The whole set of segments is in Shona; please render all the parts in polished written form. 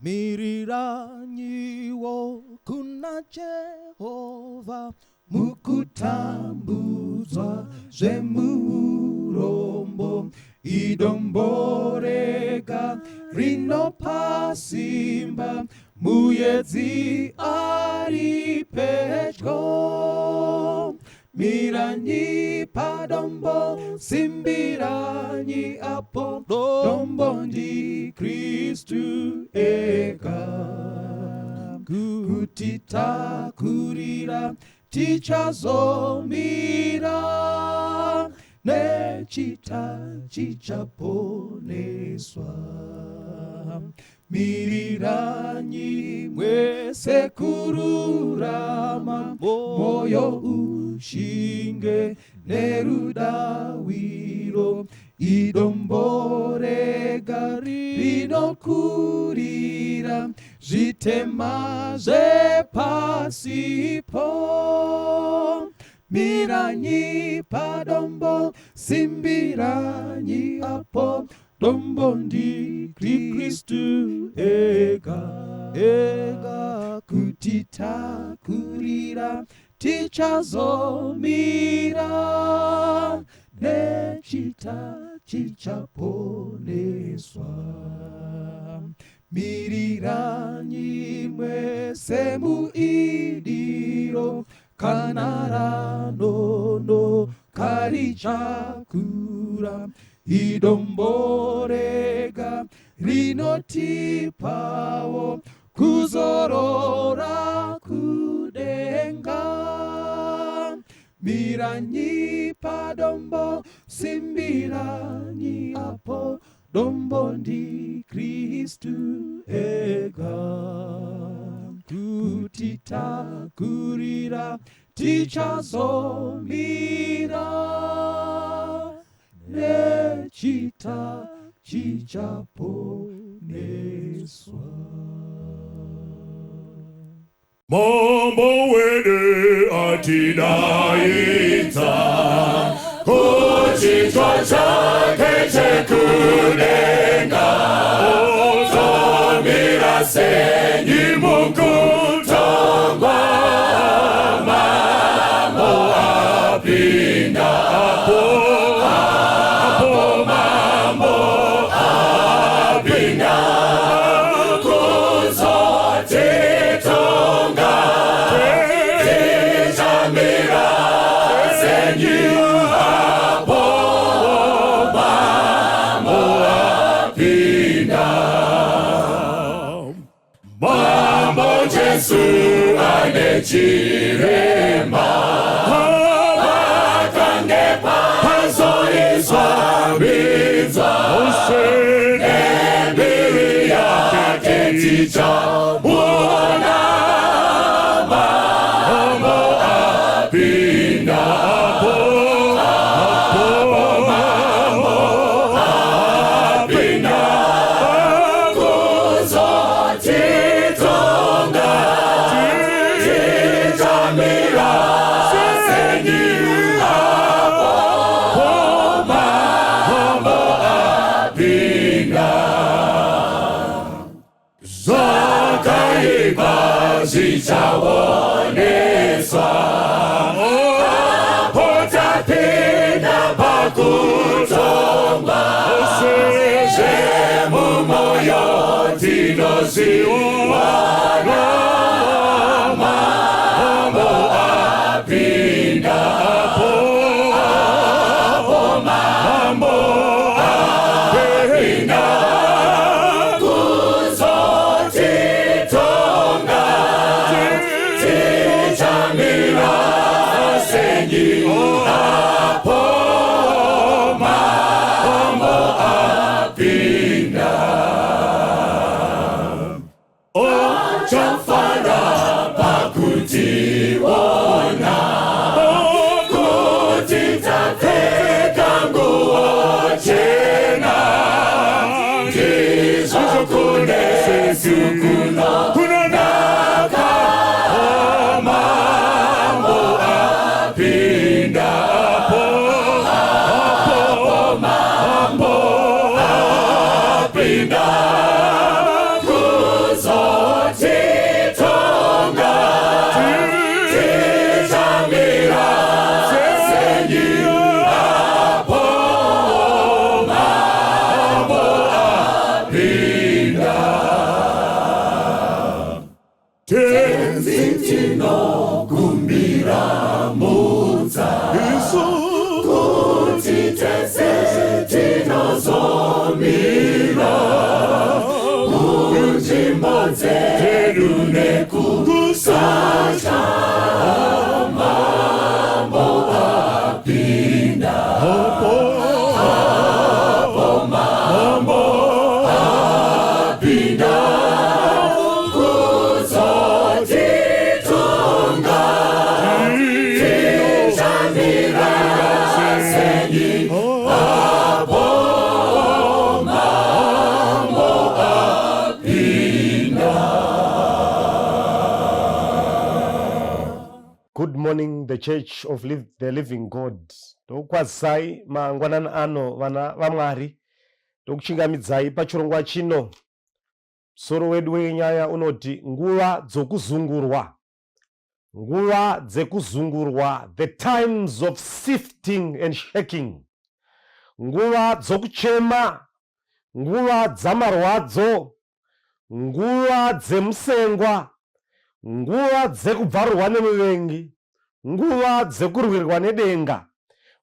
Miriranyiwo kuna Jehova mukutambuzwa zvemurombo idomborega rinopasimba muedzi ari pedyo. Miranyi padombo simbiranyi apo dombo ndi Kristu ega. Kutitakurira tichazomira nechita chichaponeswa. Miriranyi mwese kururama moyo ushinge nerudawiro idomborega rinokurira zvitema zvepasipo. Miranyi padombo simbiranyi apo dombo ndi Kristu ega kutitakurira tichazomira nechita chichaponeswa. Miriranyi mwese muidiro kana ranono karichakura idomborega rinotipawo kuzorora kudenga. Miranyi padombo simbiranyi apo dombo ndi Kristu ega. Kutitakurira tichazomira nechita chichaponeswa. Mambo wede atidaita kuchitwa chake chekudenga. Ozomira senyi mukutongwa mambo apinda apo mambo apinda kuzotitonga tichamira senyi apo mambo apinda. Mambo Jesu anechirema akangepa pazoiswa bizwa nembiri yake tichamuona mambo apinda apo mambo apinda kuzotitonga tichamira senyi apo mambo apinda. Zvakaipa zvichaoneswa apo tapinda pakutongwa zvemumoyo tinoziwana mambo apinda apo mambo apinda kuzotitonga tichamira senyi apo mambo apinda. Ochafara pakutiona kutitapfeka nguo chena ndizvo kunesu kunonaka mambo apinda apo mambo apinda nyimbo dzedu nekusacha mambo apinda hapo mambo apinda kuzotitonga tichamira senyi hapo mambo apinda. Good morning, the Church of the Living God. Tokwazai mangwanana ano vana vamwari. Tokuchingamidzai pachirongwa chino. Soro wedu wenyaya unoti nguva dzekuzungurwa. Nguva dzekuzungurwa, the times of sifting and shaking. Nguva dzokuchema, nguva dzamarwadzo, nguva dzemusengwa, nguva dzekubvarwa nemuvengi, nguva dzekurwirwa nedenga,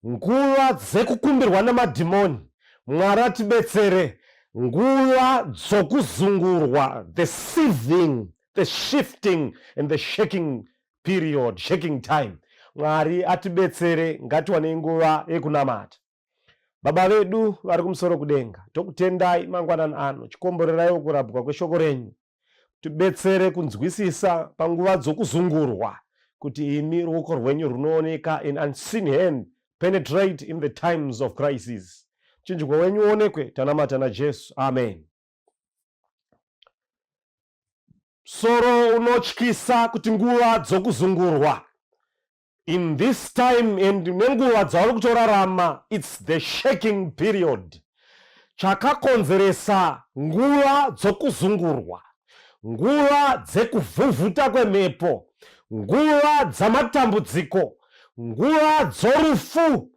nguva dzekukumbirwa namadhimoni. Mwari atibetsere. Nguva dzokuzungurwa, the sieving, the shifting and the shaking period, shaking time. Mwari atibetsere, ngatiwane nguva yekunamata. Baba vedu vari kumusoro kudenga, tokutendai mangwanani ano, chikomborerai kurapwa kweshoko renyu. Tibetsere kunzwisisa panguva dzokuzungurwa, kuti imi ruoko rwenyu runooneka in unseen hand, penetrate in the times of crisis. Chinjikwa wenyu uonekwe, tanamata na Jesu. Amen. Soro unotyisa kuti nguva dzokuzungurwa. In this time and nenguva dzauri kutorarama, it's the shaking period. Chakakonzeresa nguva dzokuzungurwa, nguva dzekuvhuvhuta kwemhepo, nguva dzamatambudziko, nguva dzorufu,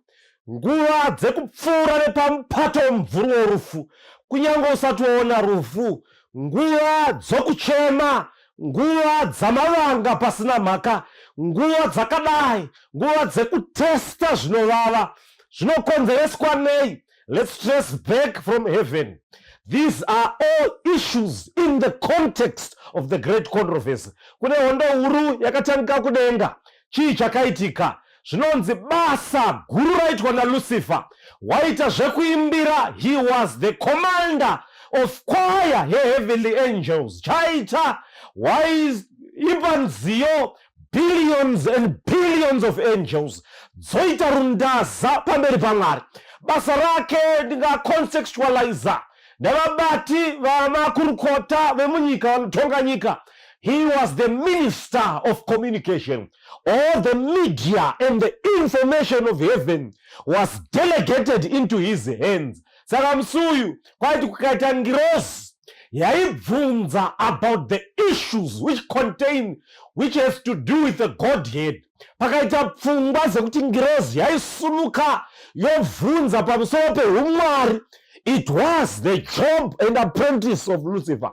nguva dzekupfuura nepamupato mumvuri worufu, kunyange usati waona rufu, nguva dzokuchema, nguva dzamavanga pasina mhaka, nguva dzakadai, nguva dzekutesta zvinovava, zvinokonzereswa nei? Let's trace back from heaven. These are all issues in the context of the great controversy. Kune hondo huru yakatanga kudenga. Chii chakaitika? Zvinonzi basa guru raitwa na Lucifer. Waita zvekuimbira, he was the commander of choir heavenly angels. Chaita waiimba nziyo billions and billions of angels. Dzoita rundaza pamberi paMwari. Basa rake ndingacontextualiza nevabati vamakurukota vemunyika vanotonga nyika. He was the minister of communication. All the media and the information of heaven was delegated into his hands. Saka msuyu kwaiti kukaita ngirozi yaibvunza about the issues which has to do with the Godhead. Pakaita pfungwa dzekuti ngirozi yaisumuka yobvunza pamusoro peumwari. It was the job and apprentice of Lucifer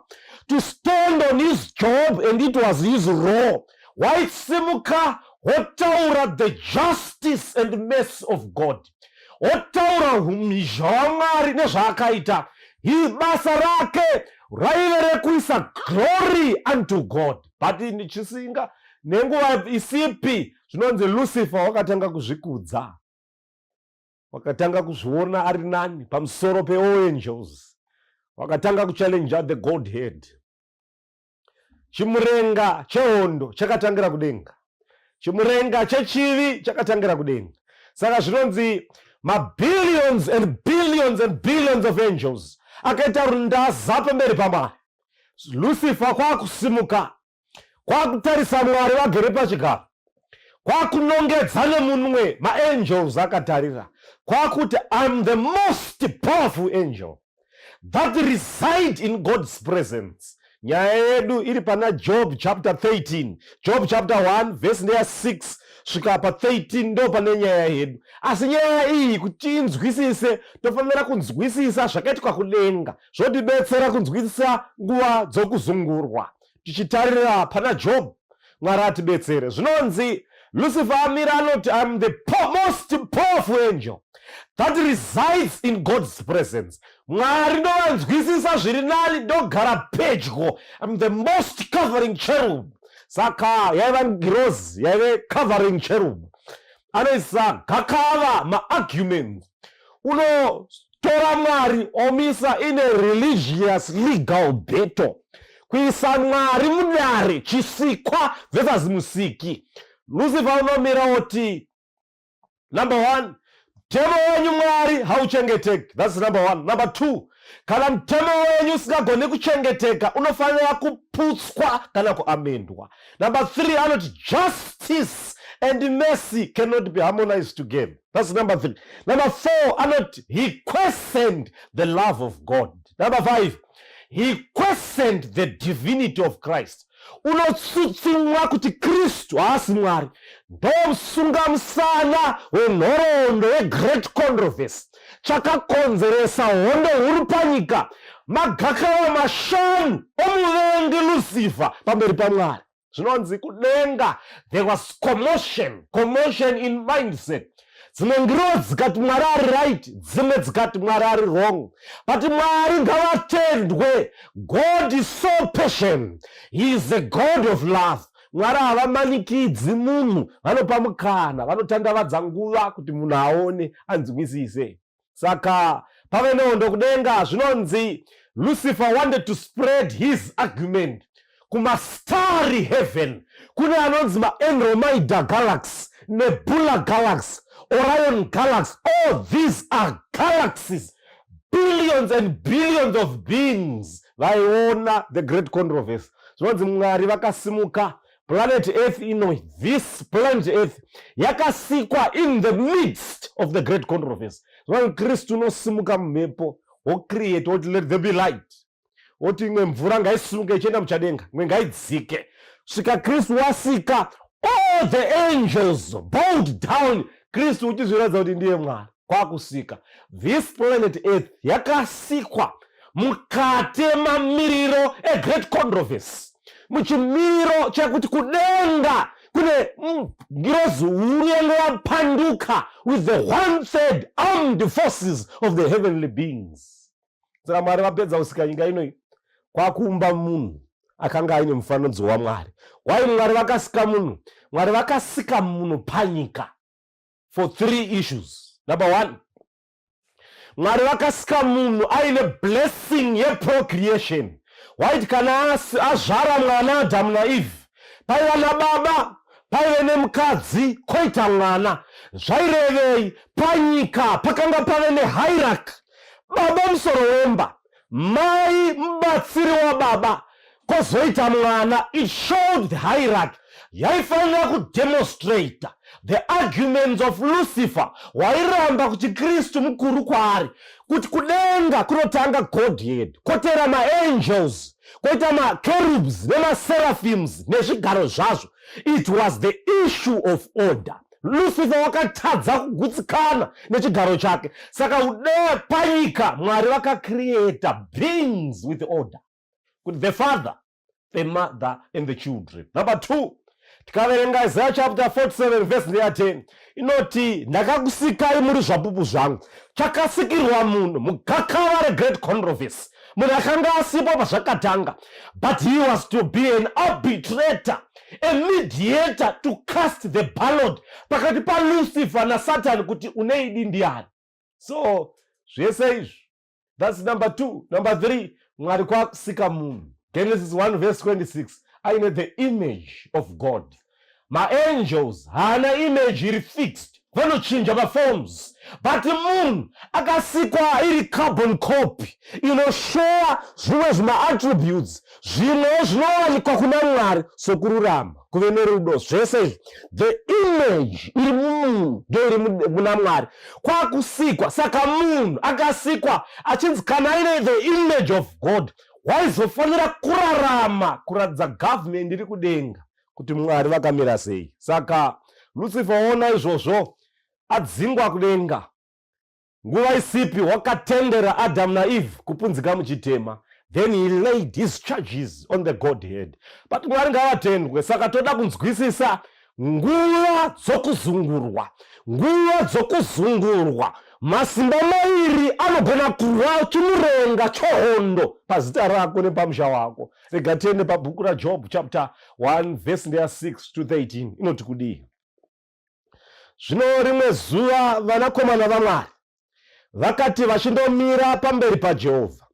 to stand on his job, and it was his role. Waisimuka wotaura the justice and mercy of God, wotaura umhizha waMwari nezvaakaita. Basa rake raive rekuisa glory unto God. But ndichisinga nenguva isipi zvinonzi Lucifer wakatanga kuzvikudza, wakatanga kuzviona ari nani pamusoro peall angels, wakatanga kuchallenge the Godhead. Chimurenga chehondo chakatangira kudenga, chimurenga chechivi chakatangira kudenga. Saka zvinonzi billions and billions and billions of angels akaita rundaza pamberi paMwari. Lucifer kwakusimuka, kwakutarisa Mwari vagere pachigaro, kwakunongedza nemunwe maangels akatarira, kwakuti I'm the most powerful angel that reside in God's presence. Nyaya yedu iri pana Job chapter 13. Job chapter 1 verse 6 svika pa 13 ndo pane nyaya yedu. Asi nyaya iyi kuti inzwisise tofanira kunzwisisa zvakaitwa kudenga, zvotibetsera kunzwisisa nguva dzokuzungurwa. Tichitarira pana Job, Mwari atibetsere. Zvinonzi Lucifer amira anoti, I'm the most powerful angel that resides in God's presence. Mwari ndovanzwisisa zviri nani ndogara pedyo. I'm the most covering cherub. Saka yaiva ngirozi yaive covering cherub. Anoisa gakava ma-arguments. Unotora Mwari omisa in a religious legal battle. Kuisa Mwari mudare chisikwa versus musiki. Lucifer unomira oti, number 1, mtemo wenyu Mwari hauchengeteki. That's number 1. Number 2, kana mtemo wenyu usingagoni kuchengeteka unofanira kuputswa kana kuamendwa. Number 3, anoti justice and mercy cannot be harmonized together. That's number 3. Number 4, anoti he questioned the love of God. Number 5, he questioned the divinity of Christ. Unotsutsunwa kuti Kristu haasi Mwari. Ndomsunga musana wenhoroondo wegreat controversy. Chakakonzeresa hondo huru panyika. Magakava mashanu omuvengi Lucifer pamberi paMwari. Zvinonzi kudenga there was commotion in mindset. Dzimwe ngiro dzikati Mwari ari right, dzimwe dzikati Mwari ari wrong. But Mwari ngavatendwe. God is so patient. He is a God of love. Mwari havamanikidzi munhu, vanopa mukana, vanotandavadza nguva kuti munhu aone anzwisise. Saka pave nehondo kudenga zvinonzi Lucifer wanted to spread his argument kuma-starry heaven. Kune anonzi ma-Andromeda galaxy, Nebula galaxy, Orion galaxy. All these are galaxies. Billions and billions of beings vaiona the great controversy. Zvinonzi Mwari vakasimuka. Planet Earth this planet Earth yakasikwa in the midst of the great controversy. Zvinonzi Kristu unosimuka mumhepo wocreate woti let there be light. Woti imwe mvura ngaisimuke ichienda muchadenga, imwe ngaidzike. Svika Kristu wasika, all the angels bowed down. Kristu uchizviratidza kuti ndiye Mwari kwakusika. This planet Earth yakasikwa mukati mamiriro great controversy. Muchimiro chekuti kudenga kune ngirozi huru yange yapanduka with the 1/3 armed forces of the heavenly beings. Saka Mwari vapedza kusika nyika inoi kwakuumba munhu akanga aine mufananidzo waMwari. Wai Mwari vakasika munhu? Mwari vakasika munhu panyika for 3 issues. Number 1, Mwari vakasika munhu aine blessing yeprocreation. Waiti kana azvara mwana Adamu naEve, paiva nababa, paive nemukadzi, koita mwana. Zvairevei? Panyika pakanga pave nehierarchy. Baba musoro wemba, mai mubatsiri wababa, kozoita mwana. It showed the hierarchy. Yaifanira kudemonstrate the arguments of Lucifer. Wairamba kuti Kristu mukuru kwaari, kuti kudenga kunotanga Godhead, kotera maangels, koita macherubs nemaseraphim nezvigaro zvazvo. It was the issue of order. Lucifer wakatadza kugutsikana nechigaro chake. Saka ude panyika Mwari vakacreata beings with order. With the Father, the Mother and the children. Number 2, tikaverenga Isaiah chapter 47 verse 10 inoti ndakakusikai muri zvapupu zvangu. Chakasikirwa munhu mugakava regreat controversy. Munhu akanga asipo pazvakatanga, but he was to be an arbitrator, a mediator to cast the ballot pakati paLucifer naSatan kuti uneidi ndiani. So zvese izvi, that's number 2. Number 3, Mwari kwakusika munhu. Genesis 1 verse 26, aine the image of God. Ma-angels haana image iri fixed, vanochinja maforms. But munhu akasikwa iri carbon copy inoshowa zvimwe zvima-attributes zvimwe zvinowanikwa kuna Mwari sokururama, kuve nerudo. Zvese izvi, the image iri mumunhu ndio iri muna Mwari kwakusikwa. Saka munhu akasikwa achinzi kana aine the image of God, waizofanira kurarama kuratidza government iri kudenga kuti Mwari vakamira sei. Saka Lucifer ona izvozvo adzingwa kudenga. Nguva isipi wakatendera Adamu naEve kupunzika muchitema. Then he laid his charges on the Godhead. But Mwari ngavatendwe. Saka toda kunzwisisa nguva dzokuzungurwa, nguva dzokuzungurwa. Masimba mairi anogona kurwa chimurenga chohondo pazita rako nepamusha wako. Rega tiende pabhuku raJob chapter 1 verse 6 to 13. Inoti kudii? Zvino rimwe zuva vanakomana vaMwari vakati vachindomira pamberi paJehovha,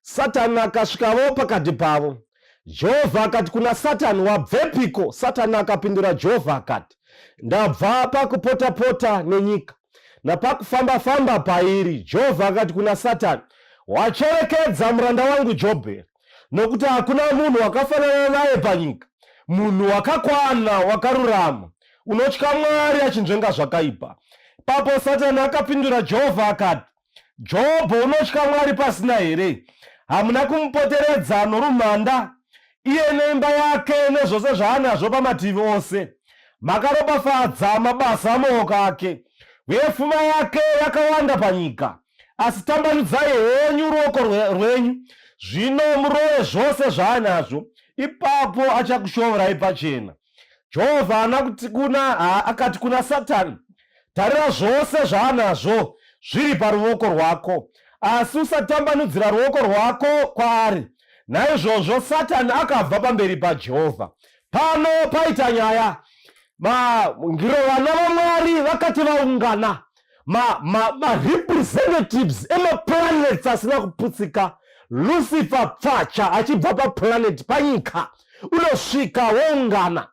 Satani akasvikawo pakati pavo. Jehovha akati kuna Satani, wabvepiko? Satani akapindura Jehovha akati, ndabva pakupota-pota nenyika napakufamba-famba pairi. Jehovha akati kuna Satani, wacherekedza muranda wangu Jobho, nokuti hakuna munhu wakafanana naye panyika, munhu wakakwana, wakarurama, unotya Mwari achinzvenga zvakaipa. Papo Satani akapindura Jehovha akati, Jobho, unotya Mwari pasina here? Hamuna kumupoteredza norumhanda, iye neimba yake nezvose zvaanazvo pamativi ose. Makaropafadza mabasa amaoko ake, uye pfuma yake yakawanda panyika. Asi tambanudzai henyu ruoko rwenyu zvino murove zvose zvaanazvo, ipapo achakushovorai pachena. Jehovha akati kuna Satani, tarira, zvose zvaanazvo zviri paruoko rwako, asi usatambanudzira ruoko rwako kwaari. Naizvozvo Satani akabva pamberi paJehovha. Pano paita nyaya. Vana vaMwari vakati vaungana, representatives emaplanets asina kuputsika, Lucifer pfacha achibva paplanet panyika unosvika woungana.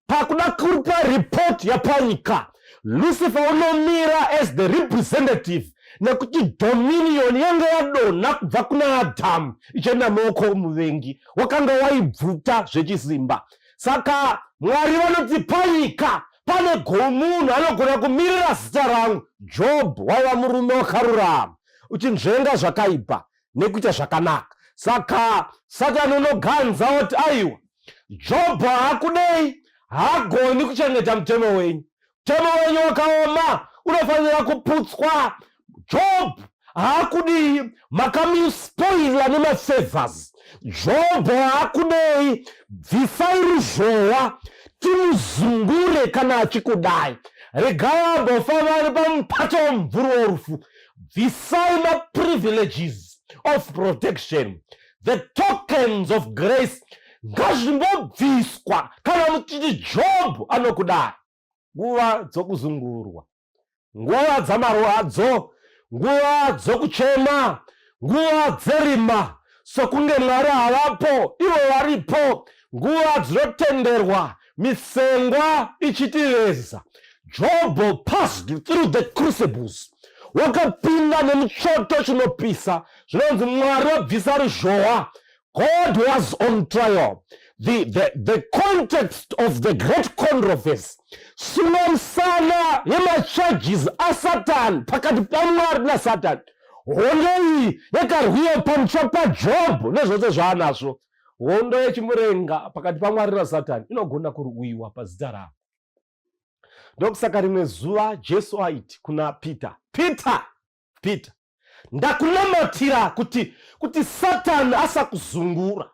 Pakuda kupa report yapanyika, Lucifer unomira as the representative, nekuti dominion yange yadonha kubva kuna Adamu ichienda muoko omuvengi, wakanga waibvuta zvechisimba. Saka Mwari vanoti panyika pane munhu anogona kumirira zita rangu. Job waiva murume wakarurama, uchinzvenga zvakaipa nekuita zvakanaka. Saka Satani unoganza kuti aiwa, Job haakudei, haagoni kuchengeta mutemo wenyu. Mutemo wenyu wakaoma, unofanira kuputswa. Job haakudii, makamuspoila nemafavors. Job haakudei, bvisai ruzhowa timuzungure kana achikudai. Regai ambofamba ari pamupato womumvuri worufu. Bvisai maprivileges of protection, the tokens of grace, ngazvimbobviswa kana muchiti Job anokudai. Nguva dzokuzungurwa, nguva dzamarwadzo, nguva dzokuchema, nguva dzerima, sokunge Mwari havapo ivo varipo, nguva dzinotenderwa, misengwa ichitireza. Job passed through the crucibles. Wakapinda nemuchoto chinopisa, zvinonzi Mwari wabvisa ruzhowa. God was on trial. The context of the great controversy, sunomsana yemacharges aSatani pakati paMwari naSatani, hondo iyi yakarwiwa pamusha paJob nezvose zvaanazvo. Hondo yechimurenga pakati paMwari naSatani inogona kurwiwa pazita ravo. Ndokusaka rimwe zuva Jesu aiti kuna Peter, Peter, ndakunamatira kuti Satani asakuzungura.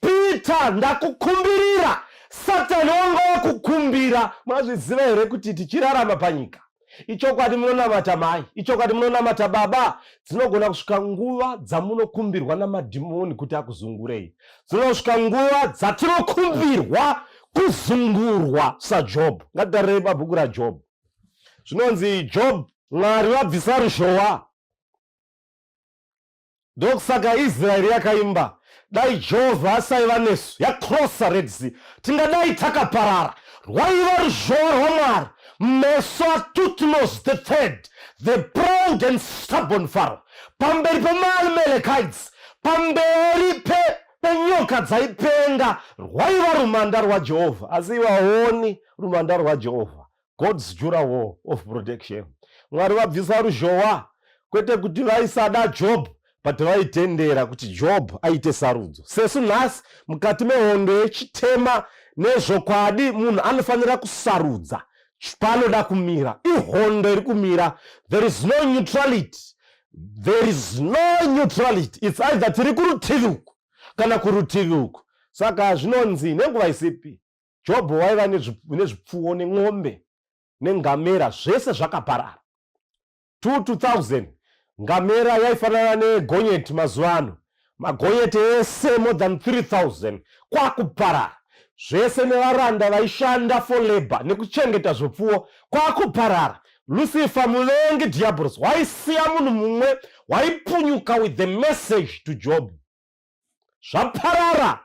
Peter, ndakukumbirira, Satani wanga wakukumbira. Mwazviziva here kuti tichirarama panyika, ichokwadi munonamata mai, ichokwadi munonamata baba, dzinogona kusvika nguva dzamunokumbirwa namadhimoni kuti akuzungurei. Dzinosvika nguva dzatinokumbirwa kuzungurwa saJob. Ngatitarire pabhuku raJob. Zvinonzi Job, Mwari wabvisa ruzhowa. Ndokusaka Israeri yakaimba, dai Jehovha asaiva nesu, yakrosa Red Sea, tingadai takaparara. Rwaiva ruzhowa rwaMwari, meso aTutmos the third, the proud and stubborn Pharaoh, pamberi pemaamalekites, pamberi penyoka dzaipenga. Rwaiva rumanda rwaJehovha, asi ivaoni rumanda rwaJehovha. God's jura war of protection. Mwari wabvisa ruzhowa, kwete kuti vaisada Job, but vaitendera kuti Job aite sarudzo. Sesu nhasi mukati mehondo yechitema nezvokwadi, munhu anofanira kusarudza panoda kumira. Ihondo iri kumira. There is no neutrality. There is no neutrality. It's either tiri kurutivi uku kana kurutivi uku. Saka zvinonzi nenguva isipi Jobho waiva nezvipfuwo neng'ombe nengamera zvese zvakaparara. 2000 ngamera yaifanana negonyeti mazuva ano. Magonyeti ese more than 3000 kwakuparara. Zvese nevaranda vaishanda for labor nekuchengeta zvipfuwo kwakuparara. Lucifer muvengi diabolos waisiya munhu mumwe waipunyuka with the message to Job. Zvaparara.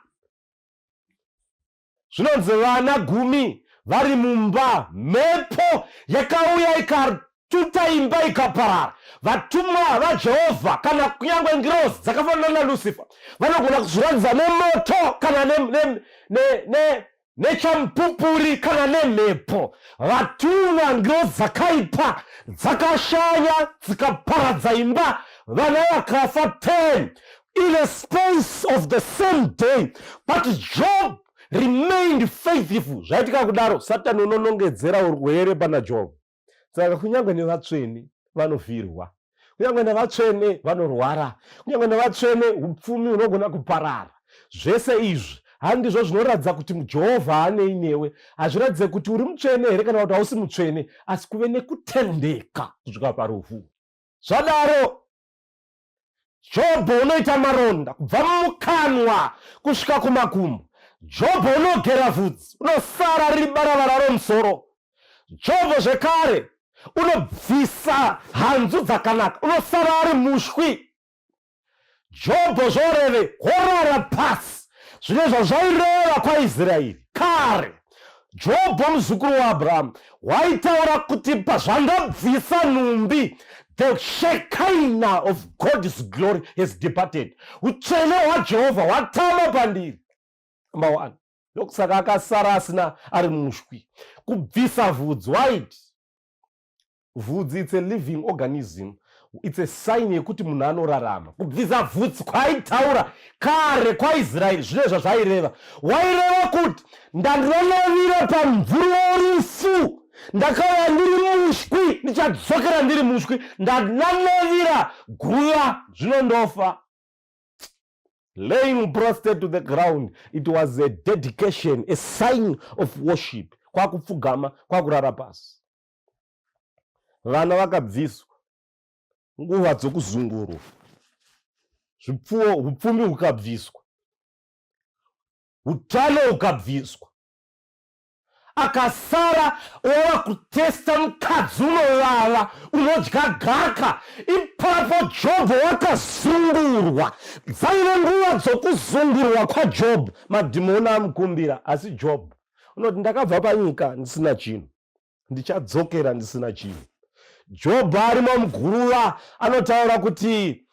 Zvinonzi vana 10 vari mumba, mhepo yakauya ikatuta imba ikaparara. Vatumwa vaJehovha kana kunyange ngirozi dzakafanana naLucifer vanogona kuzviratidza nemoto kana nechamupupuri kana nemhepo. Vatumwa ngirozi dzakaipa dzakashanya dzikaparadza imba, vana vakafa 10 in a space of the same day. But Job remained faithful. Zvaitika kudaro Satani unonongedzera urwere pana Job. Saka kunyange nevatsvene vanovhirwa, kunyange nevatsvene vanorwara, kunyange nevatsvene upfumi unogona kuparara. Zvese izvi handizvo zvinoratidza kuti Jehovha anei newe. Hazviratidze kuti uri mutsvene here kana kuti hausi mutsvene, asi kuve nekutendeka kusvika parufu. Zvadaro Jobho unoita maronda kubva mumukanwa kusvika kumakumbo. Jobho unogera vhudzi, unosara riri baravara romusoro. Jobho zvekare unobvisa hanzu dzakanaka, unosara ari mushwi. Jobho zvoreve horara pasi, zvine zvazvaireva kwaIsraeri kare. Jobho muzukuru waAbhurahama waitaura kuti pazvangabvisa nhumbi, the Shekinah of God's glory has departed. Utsvene hwaJehovha hwatama pandiri. Number 1. Ndokusaka akasara asina ari mushwi. Kubvisa vhudzi. Why? Vhudzi, it's a living organism. It's a sign yekuti munhu anorarama. Kubvisa vhudzi kwaitaura kare kwaIsraeri zvine zvazvaireva. Waireva kuti ndandinovira pamvuri worufu, ndakauya ndiri mushwi, ndichadzokera ndiri mushwi, ndandinovira guva zvinondofa. Laying prostrate to the ground, it was a dedication, a sign of worship. Kwakupfugama, kwakurara pasi. Vana vakabviswa, nguva dzokuzungurwa, zvipfuwo, upfumi hukabviswa, utano hukabviswa. Akasara wava kutesta mukadzi unovava unodya gaka. Ipapo Jobho wakazungurwa. Dzaive nguva dzokuzungurwa kwaJobho, madhimoni amukumbira. Asi Jobho unoti ndakabva panyika ndisina chinhu, ndichadzokera ndisina chinhu. Jobho ari mumuguruva anotaura kuti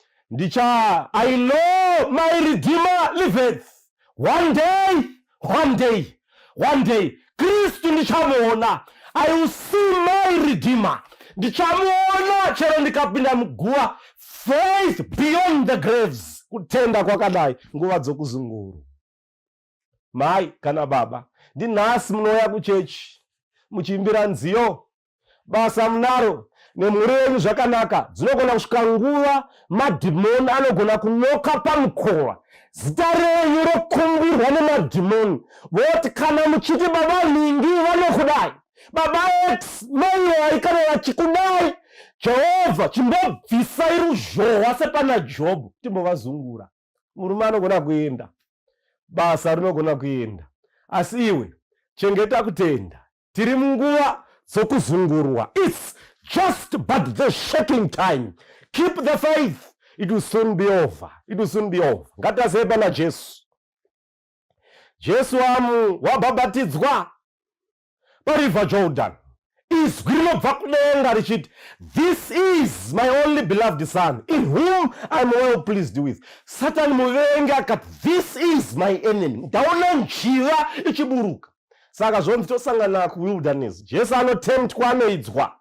I know my Redeemer liveth. One day Kristu ndichamuona. I will see my Redeemer. Ndichamuona chero ndikapinda muguva. Faith beyond the graves. Kutenda kwakadai nguva dzokuzungurwa. Mai kana baba, ndinhasi munouya kuchechi muchiimbira nziyo, basa munaro nemhuri yenyu zvakanaka. Dzinogona kusvika nguva madhimoni anogona kunoka pamukova. Zita renyu rokumbirwa nemadhimoni. Voti kana muchiti baba mingi vanokudai, baba X mai kana vachikudai, Jehovha chimbobvisai ruzhowa sepana Jobho timbovazungura. Murume anogona kuenda, basa rinogona kuenda, asi iwe chengeta kutenda. Tiri munguva dzokuzungurwa. It's just but the shaking time. Keep the faith. It will soon be over. It will soon be over. Ngatazeba na Jesu. Jesu wabhabhatidzwa pariver Jordan. Izwi rinobva kudenga richiti, this is my only beloved son, in whom I'm well pleased with. Satan muvengi akati, this is my enemy. Ndaona njiva ichiburuka. Saka zvonzi tosangana kuwilderness. Jesu anotemptwa anoidzwa.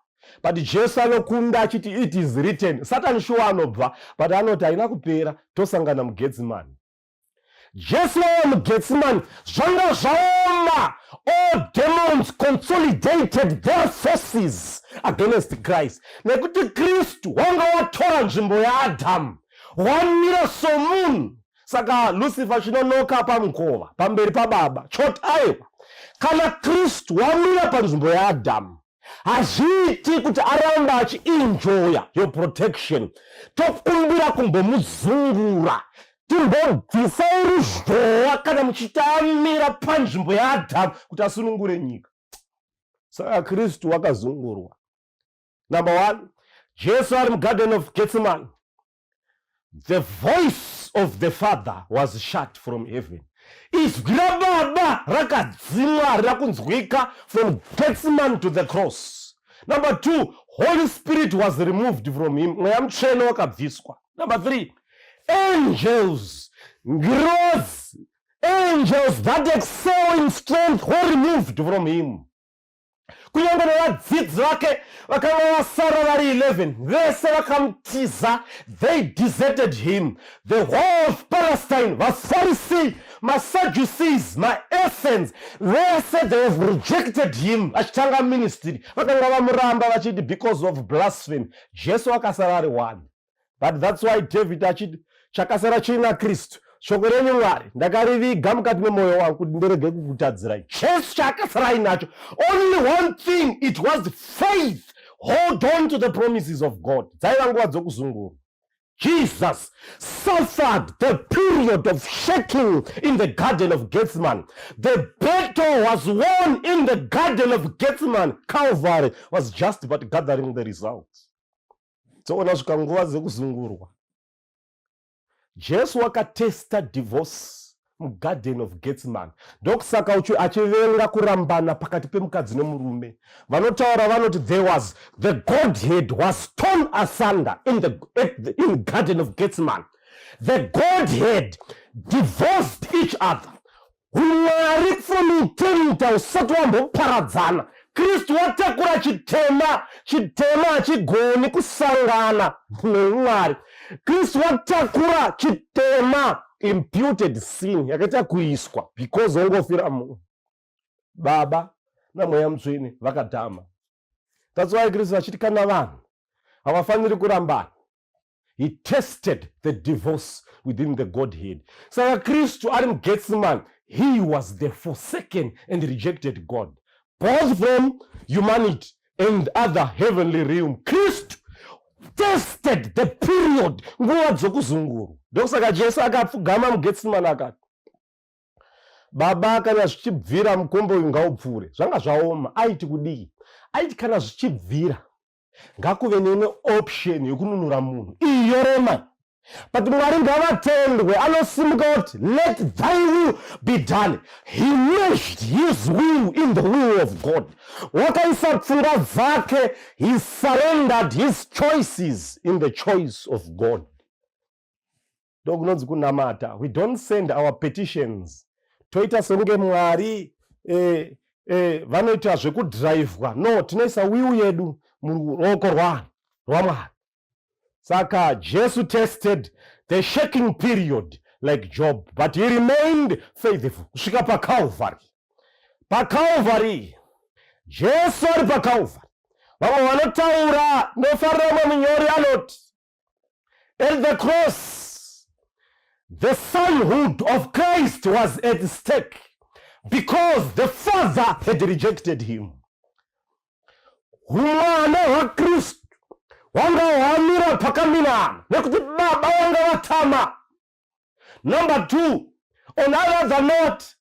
But Jesu anokunda achiti it is written. Satan shuwa anobva, but anoti haina kupera, tosangana muGethsemane. Jesu muGethsemane, zvanga zvaoma. All demons consolidated their forces against Christ. Nekuti Kristu wanga watora nzvimbo yaAdhamu, wamira somunhu. Saka Lucifer chinonoka pamukova pamberi pababa, choti aiwa kana Kristu wamira panzvimbo yaAdhamu, hazviiti kuti aramba achienjoya your protection, tokumbira kumbomuzungura, timbobvisai ruzhowa kana muchitamira panzvimbo yaAdhamu kuti asunungure nyika. Saka Kristu wakazungurwa. Number one, Jesu ari mugarden of Gethsemane, the voice of the Father was shut from heaven. Izwi raBaba rakadzimwa, harina kunzwika from Gethsemane to the cross. Number two, Holy Spirit was removed from him. Mweya mutsvene wakabviswa. Number three, angels, ngirozi, angels that excel in strength were removed from him. Kunyange nevadzidzi vake vakanga vasara vari 11 vese vakamutiza, they deserted him. The whole of Palestine, vaFarisi, maSadducees, maEssens, vese they have rejected him. Vachitanga ministry vakanga vamuramba vachiti because of blasphemy. Jesu akasara ari one. But that's why David achiti chakasara china Kristu, shoko renyu Mwari ndakariviga mukati memwoyo wangu kuti ndirege kukutadzirai. Jesu chaakasara ainacho, only one thing, it was faith. Hold on to the promises of God. Dzaiva nguva dzokuzungurwa. Jesus suffered the period of shaking in the garden of Gethsemane. The battle was won in the garden of Gethsemane. Calvary was just but gathering the results. Tsoona svika nguva dzekuzungurwa, Jesu wakatesta divorce mugarden of Gethsemane. Ndokusaka achivenga kurambana pakati pemukadzi nemurume. Vanotaura vanoti there was, the Godhead was torn asunder in garden of Gethsemane. The Godhead divorced each other. Umwari from eternity usati wamboparadzana. Kristu watakura chitema hachigoni kusangana neMwari. Kristu watakura chitema, imputed sin yakaita kuiswa because wangofira munhu. Baba namweya mutsvene vakatama. That's why Kristu achiti kana vanhu havafaniri kurambana. He tested the divorce within the Godhead. Saka Kristu ari muGethsemane, he was the forsaken and rejected God, both from humanity and other heavenly realm. Kristu tested the period nguva dzokuzungurwa. Ndokusaka Jesu akapfugama muGethsemane akati, Baba kana zvichibvira mukombe uyu ngaupfuure. Zvanga zvaoma. Aiti kudii? Aiti kana zvichibvira ngakuve neimwe option yokununura munhu. Iyi yorema. But Mwari ngavatendwe, anosimuka kuti let thy will be done. He meshed his will in the will of God. Wakaisa pfungwa dzake, he surrendered his choices in the choice of God. Ndokunonzi kunamata. We don't send our petitions. Toita songe Mwari vanoita zvekudhiraivhwa. No, tinoisa will yedu muruoko rwaMwari. Saka Jesu tested the shaking period like Job, but he remained faithful. Kusvika paCalvary. PaCalvary, Jesu ari paCalvary. Vamwe vanotaura nofarama munyori anoti, at the cross, the sonhood of Christ was at stake because the Father had rejected him. Umwana hwaKristu wanga hwamira pakaminama nekuti Baba wanga vatama. Number two, on another note,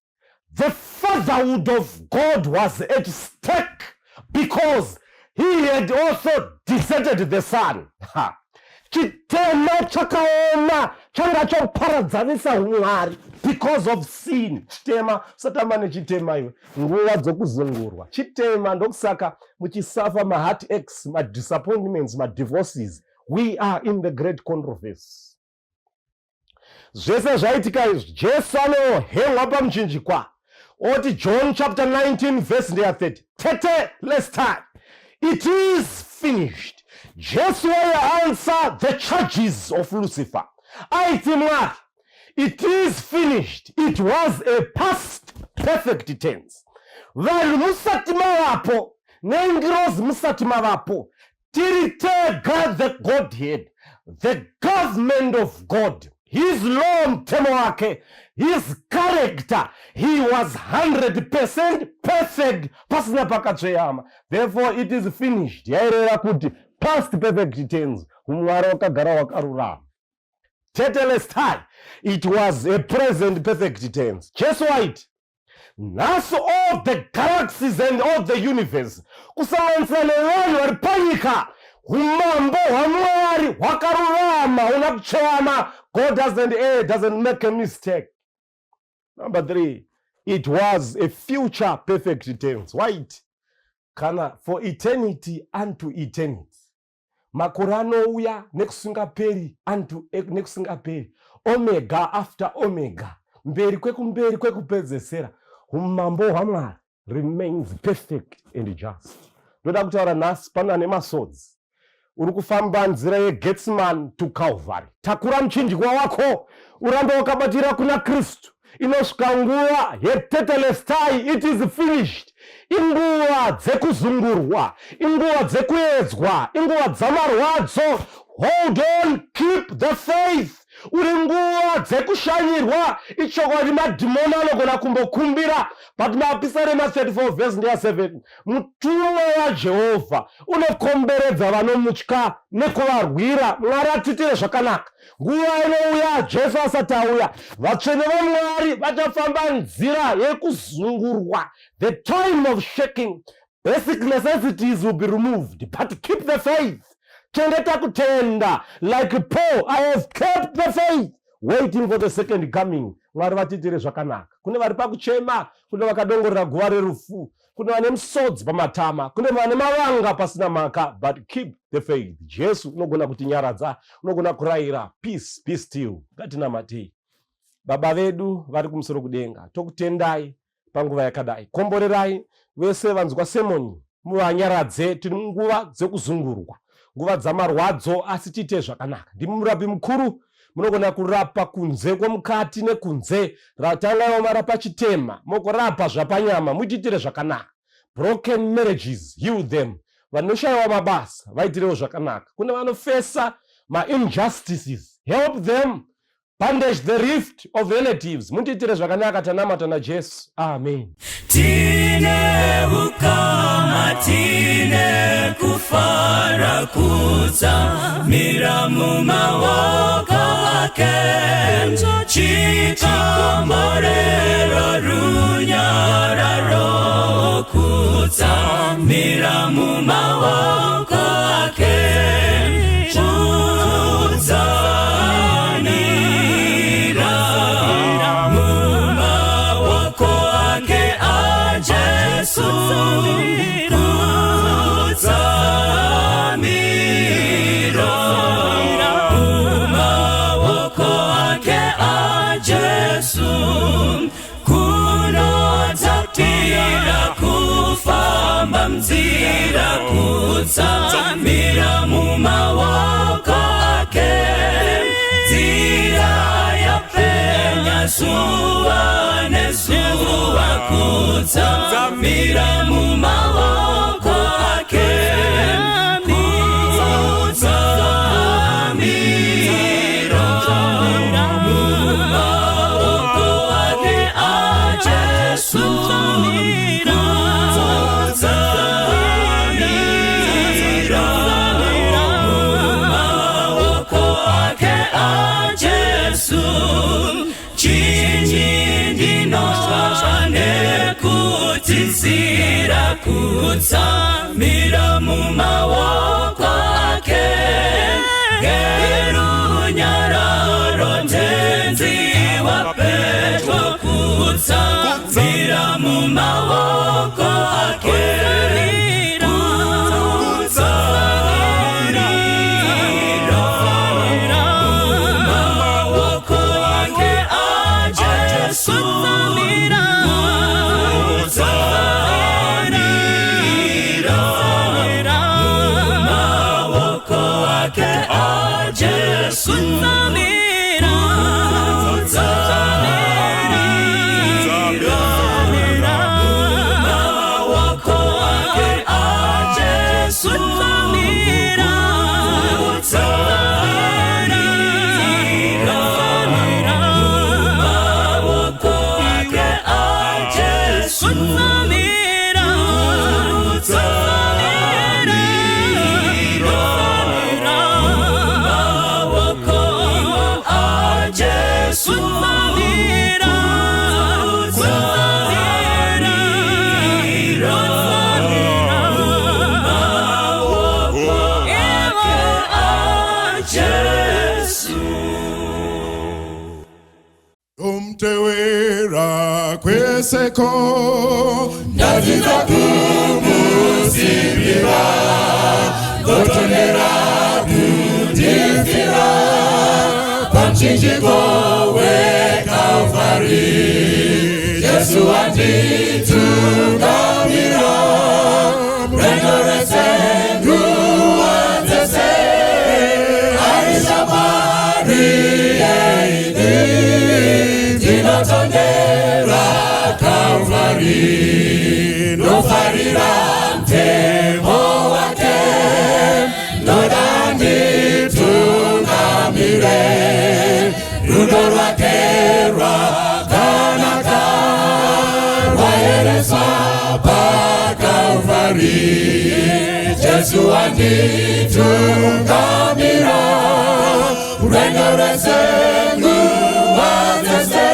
the fatherhood of God was at stake because he had also deserted the Son. Chitema chakaoma changa choparadzanisa uMwari because of sin. Chitema satamane chitema iwe nguva dzokuzungurwa. Chitema ndokusaka muchisafa ma-heartaches, ma-disappointments, ma-divorces. We are in the great controversy. Zvese zvaitika izvi Jesu anohengwa pamuchinjikwa. Oti John chapter 19 verse 30. Tete, let's start. It is finished. Jesu will answer the charges of Lucifer. Aiti Mwari, it is finished. It was a past perfect tense. Vanhu musati mavapo, nengirozi musati mavapo, tiri tega the Godhead, the government of God. his law mtemo wake, his character, he was 100% perfect, pasina pakatsveyama. Therefore it is finished. Yaireva kuti past perfect tense, umwari wakagara wakarurama. Tetelestai, it was a present perfect tense. Just white. Naso all the galaxies and all the universe, kusanganisira nevanhu vari panyika, umambo hwaMwari hwakarurama, huna kuchema. God doesn't make a mistake. Number 3, it was a future perfect tense. White. Kana for eternity unto eternity. Makore anouya nekusingaperi unto nekusingaperi. Omega after omega. Mberi kwekumberi kwekupedzesera. Umambo hwaMwari remains perfect and just. Ndoda kutaura nhasi pana nemasodzi. Uri kufamba nzira yeGethsemane to Calvary. Takura muchinjikwa wako urambe wakabatira kuna Kristu. Inosvika nguva yetetelestai, it is finished. Inguva dzekuzungurwa, inguva dzekuedzwa, inguva dzamarwadzo. Hold on, keep the faith. Uri nguva dzekushanyirwa, ichokwadi madhimoni anogona kumbokumbira. But mapisarema 34 verse ndiya 7, mutumwa waJehovha unokomberedza vanomutya nekuvarwira. Mwari atitire zvakanaka. Nguva inouya Jesu asati auya, vatsvene vaMwari vachafamba nzira yekuzungurwa. The time of shaking, basic necessities will be removed, but keep the faith. Chengeta kutenda, like Paul, I have kept the faith, waiting for the second coming. Mwari vatitire zvakanaka. Kune vari pakuchema, kune vakadongorera guva rerufu, kune vane misodzi pamatama, kune vane mavanga pasina maka, but keep the faith. Jesu unogona kutinyaradza, unogona kurayira. Peace, be still. Ngatinamatei. Baba vedu vari kumusoro kudenga, tokutendai panguva yakadai. Komborerai vese vanzwa semoni, muvanyaradze. Tiri munguva dzekuzungurwa, nguva dzamarwadzo, asi tiite zvakanaka. Ndimi murapi mukuru, munogona kurapa kunze kwemukati nekunze. Ratanga marapa chitema, mokorapa zvapanyama, muitire zvakanaka. Broken marriages, heal them. Vanoshayiwa mabasa, vaitirewo zvakanaka. Kune vanofesa ma-injustices, help them. Bandage the rift of relatives. Mutiitire zvakanaka, tanamata naJesu. Amen. Tine ukama, tine kufara kudza, mira mumaoko ake, chikomborero runyararo kudza, mira mumaoko ake, mzira kutsamira mumaoko ake, nzira yapenya zuva nezuva kutsamira mumaoko ake, kutsamira mumaoko ake aJesu. Nzira kutsamira mumaoko ake, gerunyararo ntenzi wapetwa kutsamira mumaoko ake, kutsamira mumaoko ake aJesu. neseko Ndaziza kumusimbira Gotonera kutifira Pamchinjiko weKalvari Yesu anditungamira Mrenyorese Nguva dzese Aisha Maria ini Tinotondera Kalvari Nofarira mtemo wake Nodani tungamire Rundo rwake rwakanaka Rwaeresa pa Kalvari Jesu anditungamira Urenyorese Nguva dzese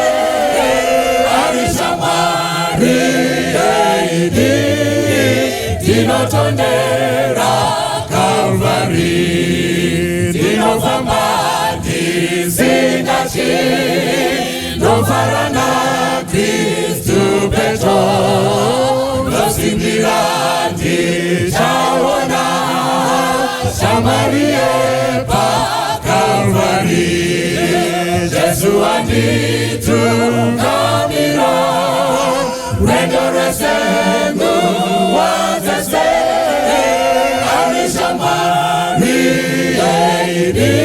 Arisha Maria ini Tinotondera Kalvari Tinofamba ndisingachi Nofarana Kristu Petro Nosimbira ndichaona Shamarie pa Kalvari Jesu anditungamira Urenyorese Nguva dzese Arisha Maria ini